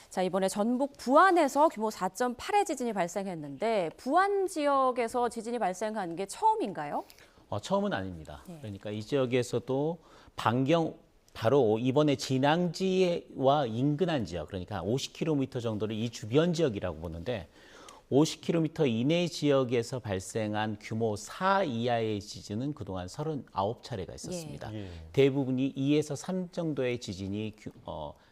자, 이번에 전북 부안에서 규모 4.8의 지진이 발생했는데 부안 지역에서 지진이 발생한 게 처음인가요? 처음은 아닙니다. 그러니까 이 지역에서도 반경 바로 이번에 진앙지와 인근한 지역, 그러니까 50km 정도를 이 주변 지역이라고 보는데 50km 이내 지역에서 발생한 규모 4 이하의 지진은 그동안 39차례가 있었습니다. 대부분이 2에서 3 정도의 지진이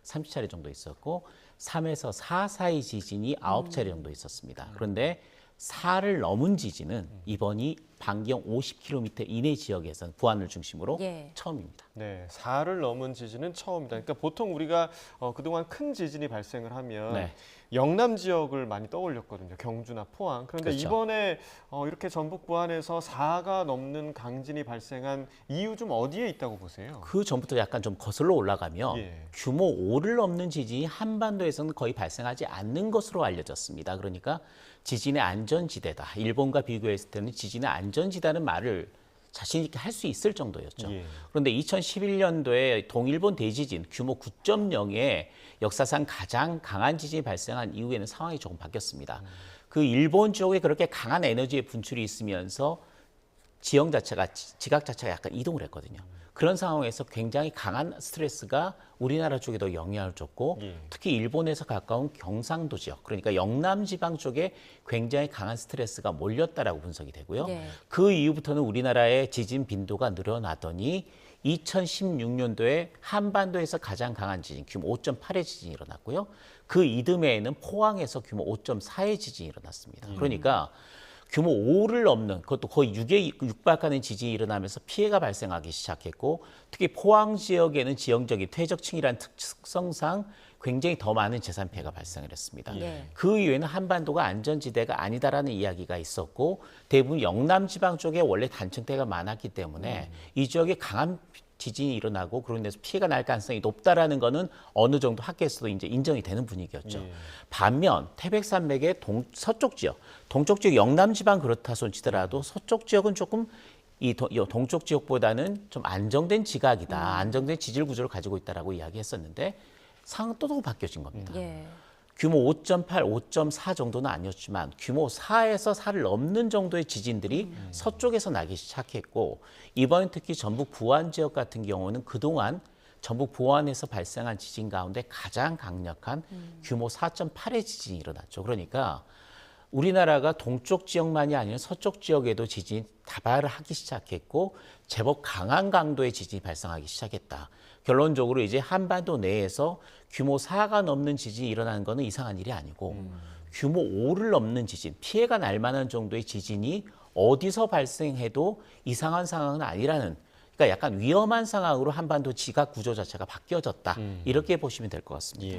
30차례 정도 있었고 3에서 4 사이 지진이 9차례 정도 있었습니다. 그런데 4를 넘은 지진은 이번이 반경 50km 이내 지역에서는 부안을 중심으로 처음입니다. 네, 4를 넘은 지진은 처음이다. 그러니까 보통 우리가 그동안 큰 지진이 발생을 하면 영남 지역을 많이 떠올렸거든요. 경주나 포항. 그런데 그렇죠. 이번에 이렇게 전북 부안에서 4가 넘는 강진이 발생한 이유 좀 어디에 있다고 보세요? 그 전부터 약간 좀 거슬러 올라가면 규모 5를 넘는 지진이 한반도에서는 거의 발생하지 않는 것으로 알려졌습니다. 그러니까 지진의 안전지대다. 일본과 비교했을 때는 지진의 안전지대라는 말을 자신 있게 할 수 있을 정도였죠. 그런데 2011년도에 동일본 대지진 규모 9.0의 역사상 가장 강한 지진이 발생한 이후에는 상황이 조금 바뀌었습니다. 그 일본 쪽에 그렇게 강한 에너지의 분출이 있으면서 지형 자체가, 지각 자체가 약간 이동을 했거든요. 그런 상황에서 굉장히 강한 스트레스가 우리나라 쪽에도 영향을 줬고 특히 일본에서 가까운 경상도 지역, 그러니까 영남 지방 쪽에 굉장히 강한 스트레스가 몰렸다라고 분석이 되고요. 그 이후부터는 우리나라의 지진 빈도가 늘어나더니 2016년도에 한반도에서 가장 강한 지진, 규모 5.8의 지진이 일어났고요. 그 이듬해에는 포항에서 규모 5.4의 지진이 일어났습니다. 그러니까 규모 5를 넘는, 그것도 거의 6에 육박하는 지진이 일어나면서 피해가 발생하기 시작했고 특히 포항 지역에는 지형적인 퇴적층이라는 특성상 굉장히 더 많은 재산 피해가 발생을 했습니다. 그 이후에는 한반도가 안전지대가 아니다라는 이야기가 있었고 대부분 영남 지방 쪽에 원래 단층대가 많았기 때문에 이 지역에 강한 지진이 일어나고 그런 데서 피해가 날 가능성이 높다라는 거는 어느 정도 학계에서도 이제 인정이 되는 분위기였죠. 반면 태백산맥의 서쪽 지역, 동쪽 지역 영남 지방 그렇다 손치더라도 서쪽 지역은 조금 이 동쪽 지역보다는 좀 안정된 지각이다, 안정된 지질 구조를 가지고 있다라고 이야기했었는데 상황은 또 바뀌어진 겁니다. 규모 5.8, 5.4 정도는 아니었지만 규모 4에서 4를 넘는 정도의 지진들이 서쪽에서 나기 시작했고 이번 특히 전북 부안 지역 같은 경우는 그동안 전북 부안에서 발생한 지진 가운데 가장 강력한 규모 4.8의 지진이 일어났죠. 그러니까 우리나라가 동쪽 지역만이 아니라 서쪽 지역에도 지진이 다발을 하기 시작했고 제법 강한 강도의 지진이 발생하기 시작했다. 결론적으로 이제 한반도 내에서 규모 4가 넘는 지진이 일어나는 것은 이상한 일이 아니고 규모 5를 넘는 지진, 피해가 날 만한 정도의 지진이 어디서 발생해도 이상한 상황은 아니라는, 그러니까 약간 위험한 상황으로 한반도 지각 구조 자체가 바뀌어졌다. 이렇게 보시면 될 것 같습니다.